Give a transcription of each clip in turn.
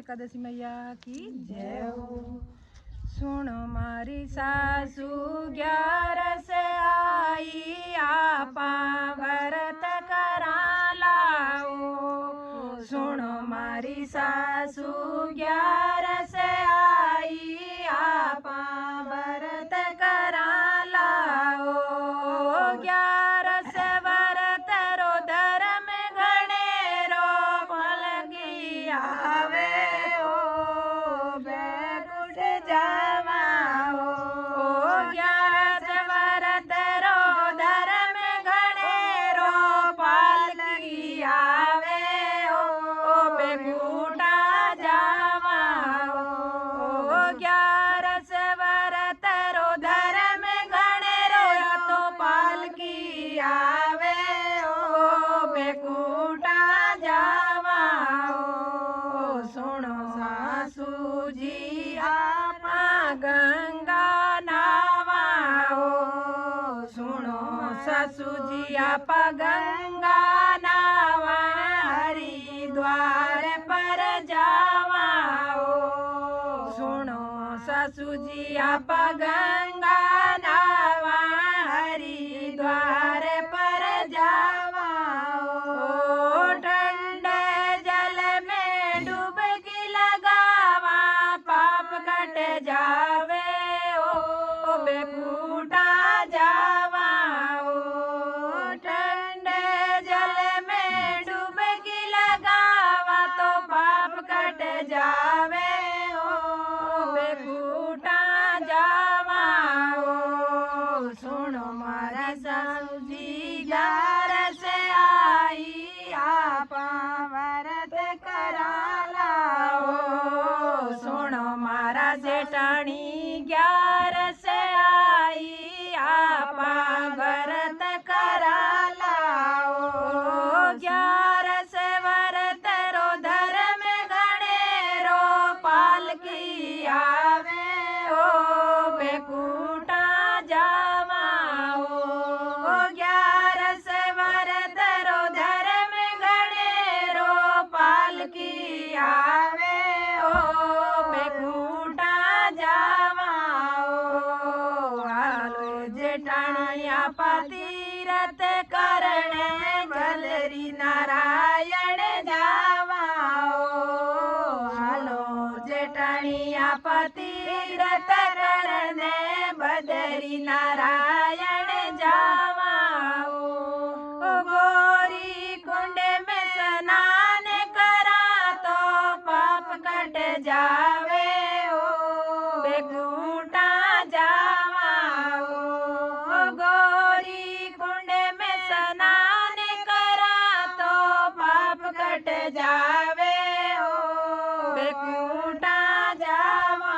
एकादशी मैया की जय हो। सुनो मारी सासू 11 आई आपा व्रत करा लाओ। सुनो मारी सासू 11 आई आपा व्रत करा लाओ। 11 व्रत रो धर्म गणेरो पलगी आवे ओ बैकुंठ जावा ओ। 11 व्रत रो धर्म गणेरो पलगी आवे ओ बैकुंठ जावा ओ। 11 व्रत रो धर्म गणेरो तो पालकी आवे ओ बैकुंठ जावा ओ। सुनो सासू जी आपा गंगा नावा ओ। सुनो सासू जी आपा गंगा नावा हरिद्वार पर जावा ओ। सुनो सासू जी आपा गंगा नावा हरिद्वार पर जावा ओ। ठंडे जल में डुबकी लगावा पाप कट जावे ओ बैकुंठ जावा ओ। ठंडे जल में डुबकी लगावा तो पाप कट जावे ओ बैकुंठ जावा ओ। सुनो मारी सासू जी 11 आई आपा व्रत करा लाओ। सुनो मारा जेठानी 11 आई आपा व्रत करा लाओ। 11 व्रत रो धर्म गणेरो पालकी आवे ओ बैकुंठ जावा ओ। 11 व्रत रो धर्म गणेरो पालकी आवे ओ बैकुंठ जावा ओ। हालो जेठाणी आपा तीरथ करणे गलरी नारायण जावा ओ। हालो जेठाणी आपा तीरथ करणे बदरी नारायण जावा ओ। गौरी कुंड में स्नान करा तो पाप कट जावे ओ बैकुंठ जावा ओ। गौरी कुंड में स्नान करा तो पाप कट जावे ओ बैकुंठ जावा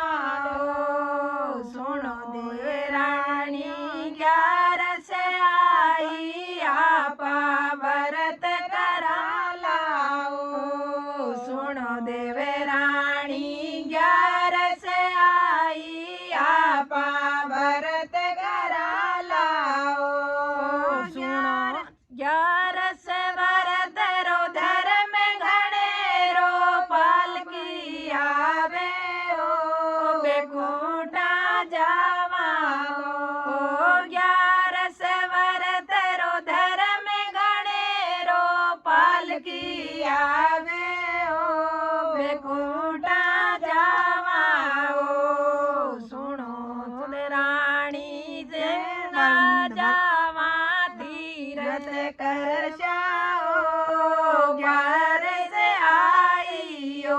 ओ। सुनो देवरानी 11 आई आपा व्रत करा लाओ। सुनो देवरानी 11 आई आपा व्रत करा लाओ। सुनो 11 व्रत रो धर्म गणेरो पालकी आवे ओ बैकुंठ जावा ओ। 11 व्रत रो धर्म गणेरो पालकी आवे ओ बैकुंठ जावा ओ। सुनो रानी जिंदा जावा तीरथ कर जाओ। 11 आई ओ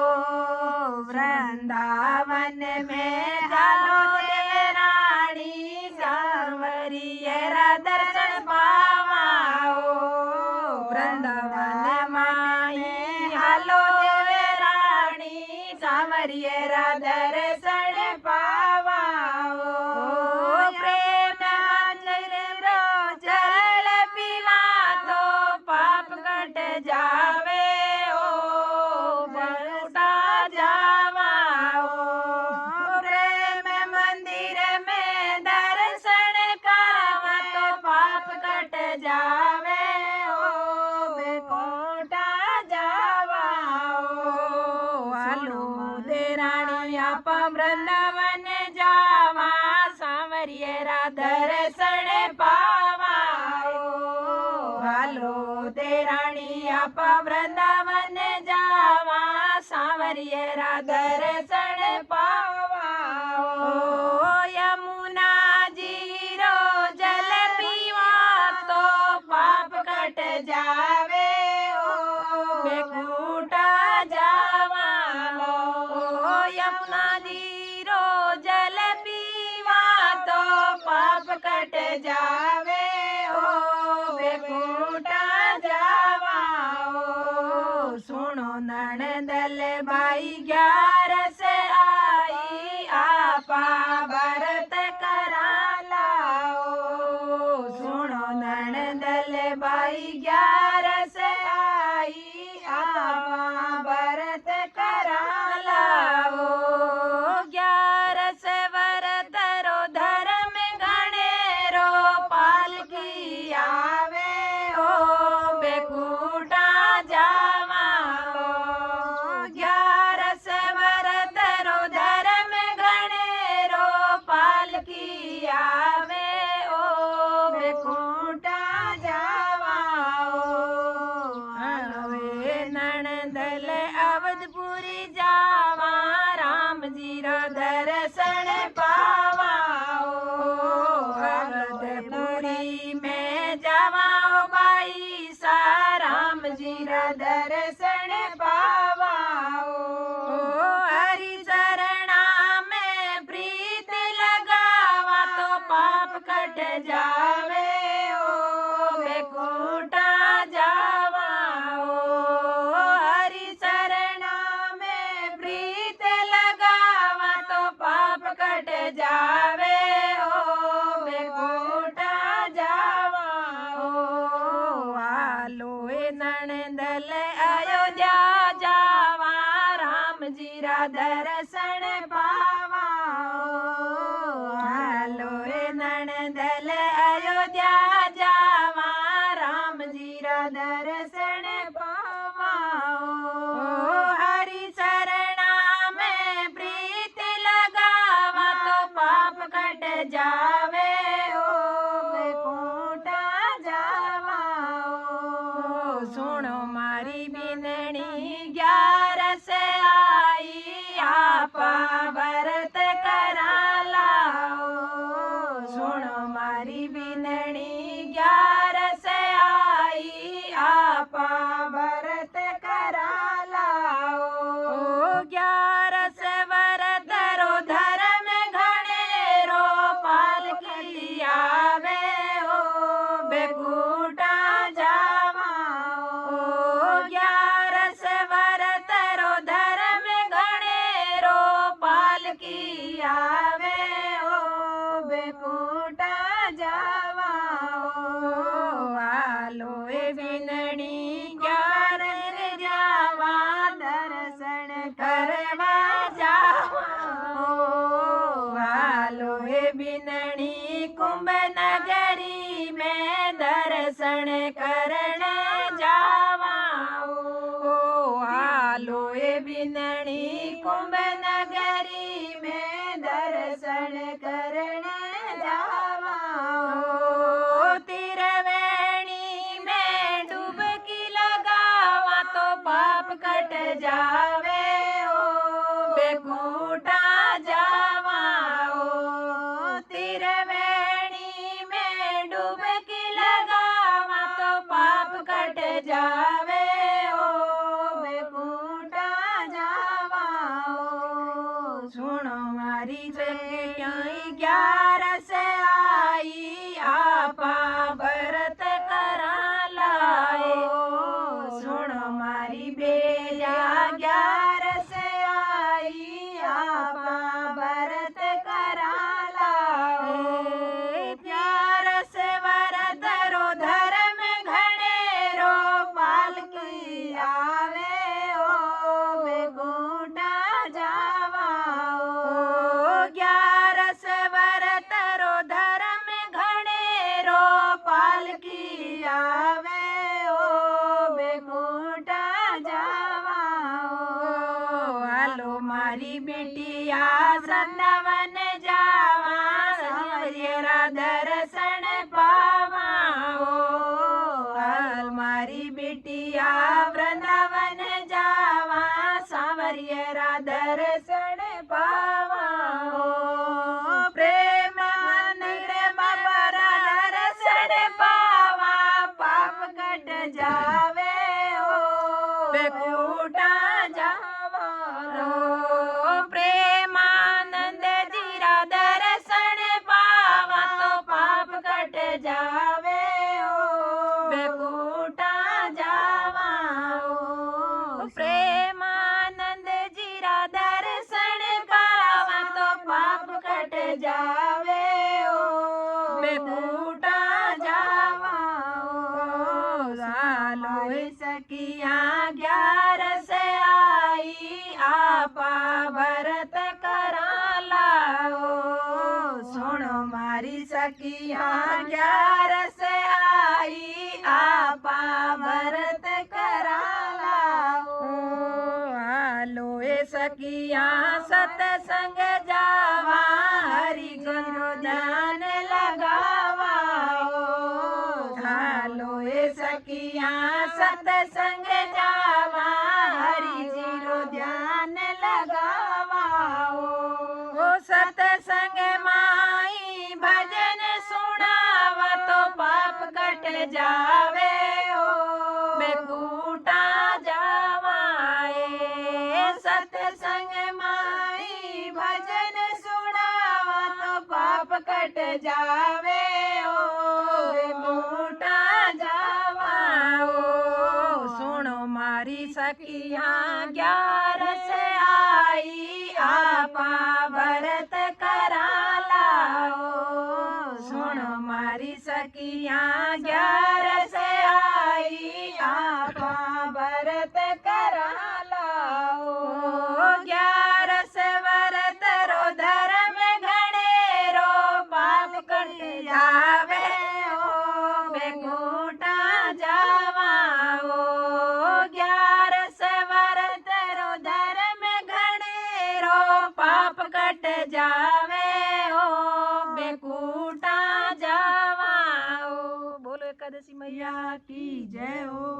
वृंदावन में जालो देवरानी सांवरियरा दर्शन पावा ओ। वृंदावन माई हालो देवरानी सांवरियरा दर्शन पावा ओ। प्रेम मंदिर रो जल पीवा तो पाप कट जावे ओ बैकुंठ जावा ओ। प्रेम मंदिर में दर्शन करा तो पाप कट जावे ओ बैकुंठ जावा ओ। हालो आप वृंदावन जावा सांवरिये रा दर्शन पावा हालो देराणी आप वृंदावन जावा सांवरिये रा दर्शन पावा यमुना जीरो जल पीवा तो पाप कट जावे बेकूटा जावा यमुना जीरो जल पीवा तो पाप कट जावे बेकूटा जावा सुनो नणदल बाई 11 से आई आपा भरत कराला सुनो नणदल बाई 11 से आई आपा भरत कराला 11 से व्रत रो धर्म गणेरो पालकी आवे बेकूटा जावा 11 से व्रत रो धर्म गणेरो पालकी आवे बेकूटा जावा हलवे नणदल अवधपुरी जावा राम जी रा दर्शन पावा अवधपुरी में जावा बाई सा राम जी रा दर्शन पावा हरि चरणा में प्रीत लगावा तो पाप कट जावे बेकूटा जावा हरि चरणा में प्रीत लगावा तो पाप कट जावे बेकूटा जावा आलोए नणदल अयोध्या जावा राम जी रा दर्शन पावा आलोए नणदल अयोध्या जावा राम जी रा दर्शन पावा हरि चरणा में प्रीत लगावा तो पाप कट जावे बेकूटा जावा सुनो मारी बिनणी 11 से आई आपा भरत कराला सुनो मारी बिनणी 11 से आई आपा भरत कराला 11 से व्रत रो धर्म घणेरो पालकी आवे बेकूटा जावा 11 से व्रत रो धर्म घणेरो पालकी आवे बेकूटा जावा आलोए बिनणी 11 जावा दर्शन करवा जावा आलोए बिनणी कुंभ नगरी में दर्शन करने जावा आलोए बिनणी कुंभ नगरी में दर्शन करने जावा त्रिवेणी में डुबकी लगावा तो पाप कट जावे बेकूटा जावा त्रिवेणी में डुबकी लगावा तो पाप कट जावे बेकूटा जावा सुनो मारी जगह 11 से आई आपा भरत कराला सुनो मारी बेजा 11 से आई आपा मारी बिटिया वृंदावन जावा सांवरिया दर्शन पावा हाल मारी बिटिया वृंदावन जावा सांवरिया दर्शन पावा प्रेम मंदिर बाबा दर्शन पावा पाप कट जावे बेकूटा जावा प्रेमानंद जीरा दर्शन पावा तो पाप कट जावे बेकूटा जावा प्रेमानंद जीरा दर्शन पावा तो पाप कट जावे बेकूटा जावा सालो सखिया 11 से आई आपा भरत करा लाओ सुनो मारी सखिया 11 से आई आपा भरत करा लाओ आलो सखिया सत्संग जावा हरि गुरु ध्यान लगावा आलो सखिया सत्संग जावा हरि जीरो ध्यान लगावा सत्संग माई भजन सुनावा तो पाप कट जावे बेकूटा जावाए सत्संग माई भजन सुनावा तो पाप कट जावे बेकूटा जावा सुनो मारी सखिया 11 से आई आपा भरत करा लाओ सुनो मारी सखिया 11 से आई आपा भरत करा लाओ 11 से व्रत रो धर्म घड़ेरो पाप कट जावे बेकूटा जावा 11 से व्रत रो धर्म घड़ेरो पाप कट जावे बेकूटा जावा बोलो एकादशी मैया की जय हो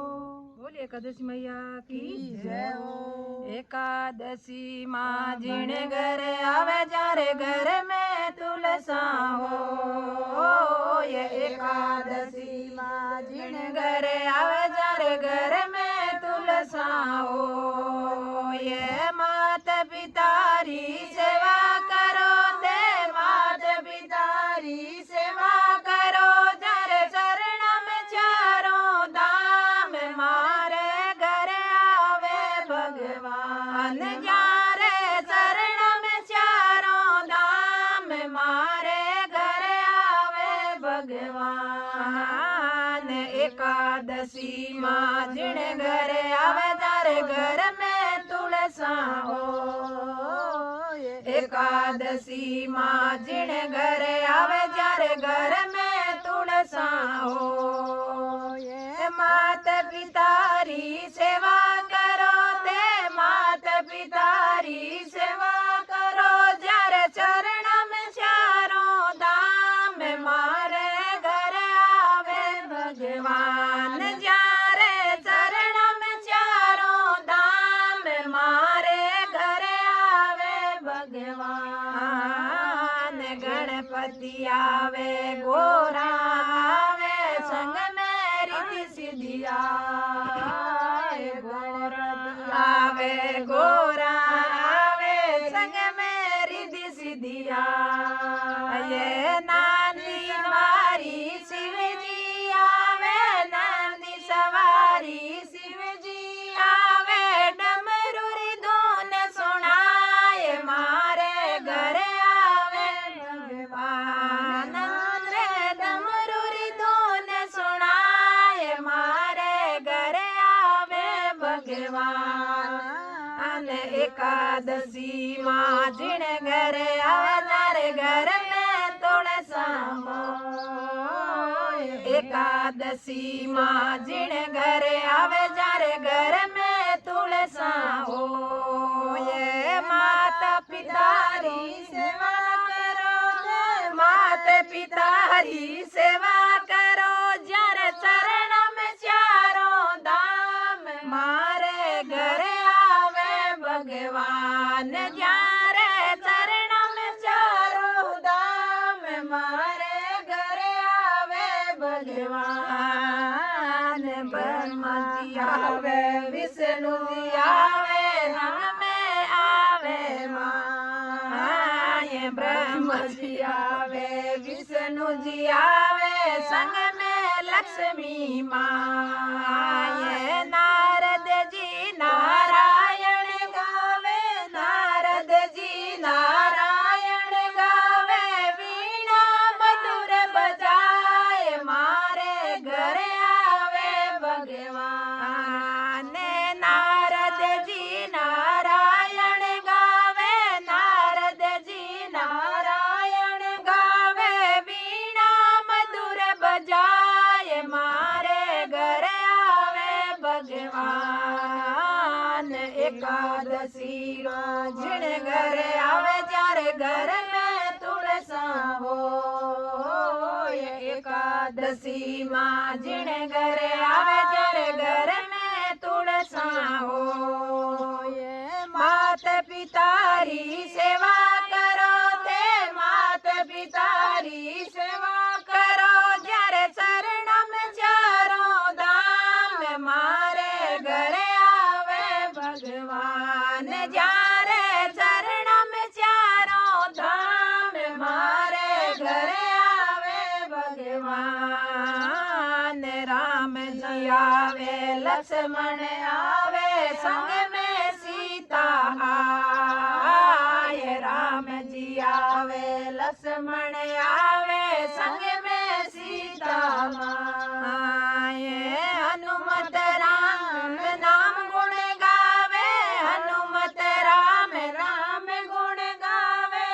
बोलिए एकादशी मैया की जय हो एकादशी माँ जिन घर आवे जारे घर में तुलसा हो ये एकादशी माँ जिन घर आवे जारे घर में तुलसा हो ये मात पितारी सेवा करो ते मात पितारी सेवा करो जरे चरण में चारों धाम मारे घर आवे भगवान जारे चरण में चारों धाम मारे घर आवे भगवान एकादशी माँ जिन घर आवे तारे घर में तुलसा हो एकादशी माँ जिन घर आवे जारे घर में तुलसा हो ये मात पितारी सेवा करो ते मात पितारी सेवा करो जारे चरण में चारों धाम मारे घर आवे भगवान जारे चरण में चारों धाम मारे घर आवे भगवान गणपति आवे गोरा आवे संग में रिद्धि सिद्धि आवे आवे गोरा आवे संग में रिद्धि सिद्धि ये नानी मारी शिव जी आवे नंदी सवारी शिव जी आवे डमरू धुन सुनाए मारे घर आवे भगवान रे डमरू धुन सुनाए मारे घर आवे भगवान एकादशी माँ जिन घर आवे घर में तुलसा एकादशी माँ जिन घर आवे जारे घर में तुलसा हो ये माँ પિતારી સેવા કરો માતે પિતારી સેવા કરો જ્યારે ચરણ में ચારો ધામ મારે ઘરે આવે ભગવાન જ્યારે ચરણ में ચારો ધામ મારે ઘરે આવે ભગવાન બ્રહ્માજી આવે વિષ્ણુજી આવે રામ આવે માં ब्रह्मजी आवे विष्णुजी आवे संग में लक्ष्मी माए नारद जी नारायण गावे नारद जी नारायण गावे वीणा मधुर बजाए मारे घरे आवे भगवान नारद जी नारायण गावे नारद जी नारायण गावे वीणा मधुर बजाए मारे घरे आवे भगवान एकादशी जिण घरे आवे जारे घर में तुलसा हो एकादशी माँ जिण घरे आवे जारे घर में तुलसा हो मात पितारी सेवा करो ते मात पितारी सेवा करो जारे चरण में चारो धाम मारे घरे आवे भगवान जारे चरण में चारो धाम मारे घरे आवे भगवान राम जी आवे लक्ष्मण आवे संग में सीता आए राम जी आवे लक्ष्मण आवे संग में सीता आए हनुमत राम नाम गुण गावे हनुमत राम नाम गुण गावे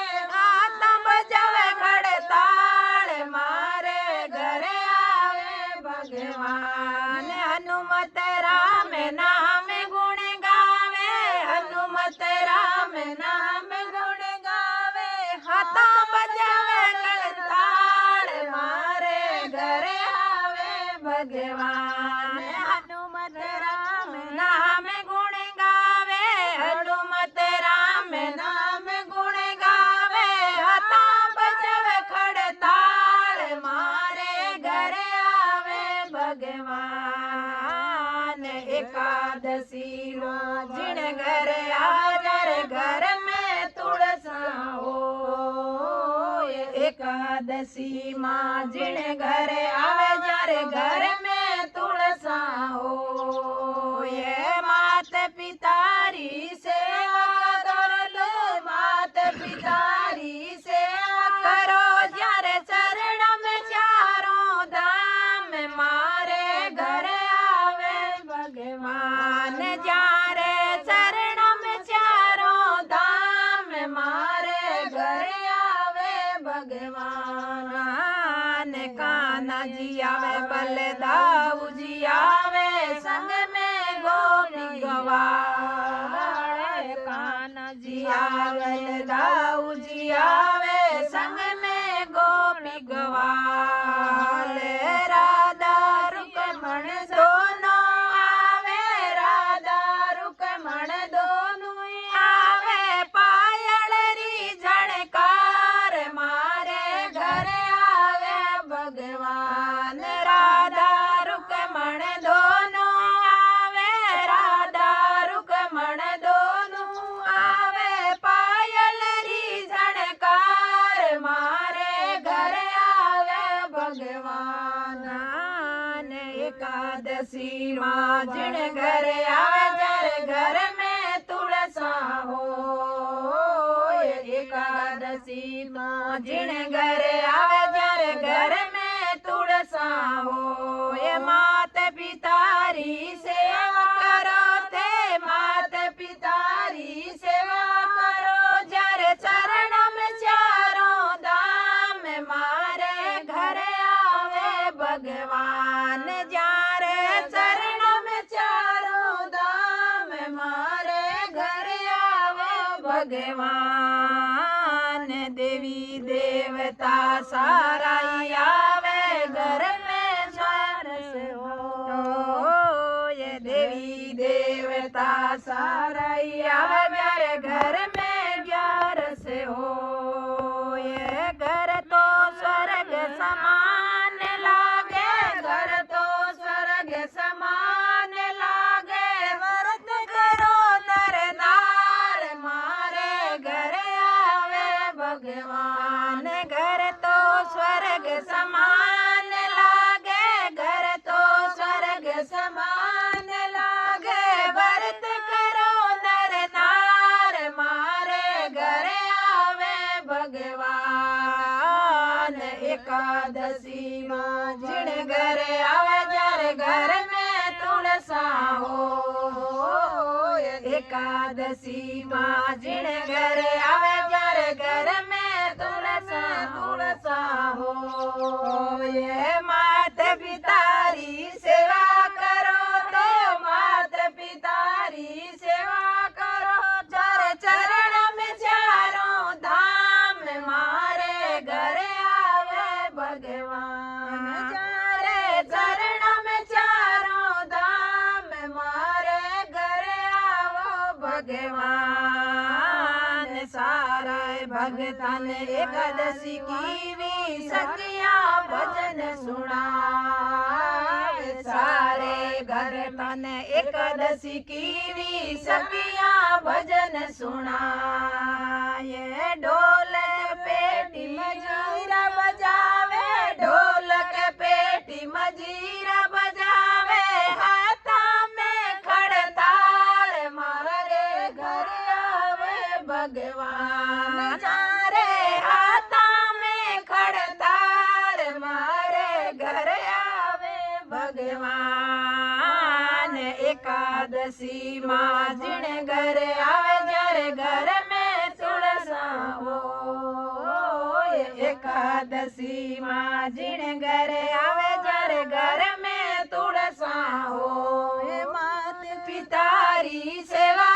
आता बजावे खड़ताल मारे घरे आवे भगवान हनुमत राम नाम गुण गावे हनुमत राम नाम गुण गावे हाथा बजावे खड़ताल मारे घरे आवे भगवान हनुमत राम नाम गुण गावे हनुमत राम नाम गुण गावे हाथा बजावे खड़ताल मारे घरे आवे भगवान एकादशी जिण घरे आवे घर में तुलसा हो एकादशी माँ जिण घरे आवे जारे घर में तुलसा हो ये मात पितारी सेवा करो मात पितारी सेवा करो जारे चरण में चारो धाम मारे घरे आवे भगवान जारे चरण में चारो धाम मारे घरे आवे भगवान कान्हा जी आवे बलदाऊ जी आवे संग में गोपी गवाए कान्हा जी आवे दाऊ जी आवे संग में गोपी गवाले राधा रुक्मण दोनों आवे राधा रुक्मण दोनों आवे पायल री झणकार मारे घरे आवे भगवान राधा रुक्मण दोनों आवे राधा रुक्मण दोनों आवे पायल री झणकार मारे घरे आवे भगवान एकादशी माँ जिण घरे आवे जारे घर में तुलसा हो एकादशी माँ जिण घरे आवे जारे घर में तुलसा हो ये मात पितारी सेवा करो ते मात पितारी सेवा करो जारे चरण में चारो धाम मारे घरे आवे भगवान जारे चरण में चारो धाम मारे घरे आवे भगवान। भगवान देवी देवता सारा ही आवे घर में स्वारस हो ये देवी देवता सारा ही आवे मेरे घर में ग्यारस हो ये घर तो स्वर्ग समान लागे घर तो स्वर्ग समान लागे व्रत करो नर नार मारे घर आवे भगवान घर तो स्वर्ग समान लागे घर तो स्वर्ग समान लागे व्रत करो नर नार मारे घर आवे भगवान एकादशी मां जिण घर आवे जर घर में तुलसा हो एकादशी मां जिण घर आवे जर घर में तुलसा हो ये मात पितारी सेवा करो तो मात पितारी सेवा करो जर चरण में चारों धाम मारे घर आवे भगवान चारे चरण में चारों धाम मारे घर आवो भगवान सारा भगतन एकादशी की भी सखिया भजन सुनाए सारे भगतन एकादशी की भी सखिया भजन सुनाए ढोलक पेटी मजीरा बजावे ढोलक पेटी मजीरा बजावे हाथा में खड़ताल मारे घर आवे भगवान चारे हाथा में खड़ताल मारे घर आवे भगवान एकादशी मां जिण घर आवे जर घर में तुलसा हो एकादशी मां जिण घर आवे जर घर में तुलसा हो मात पितारी सेवा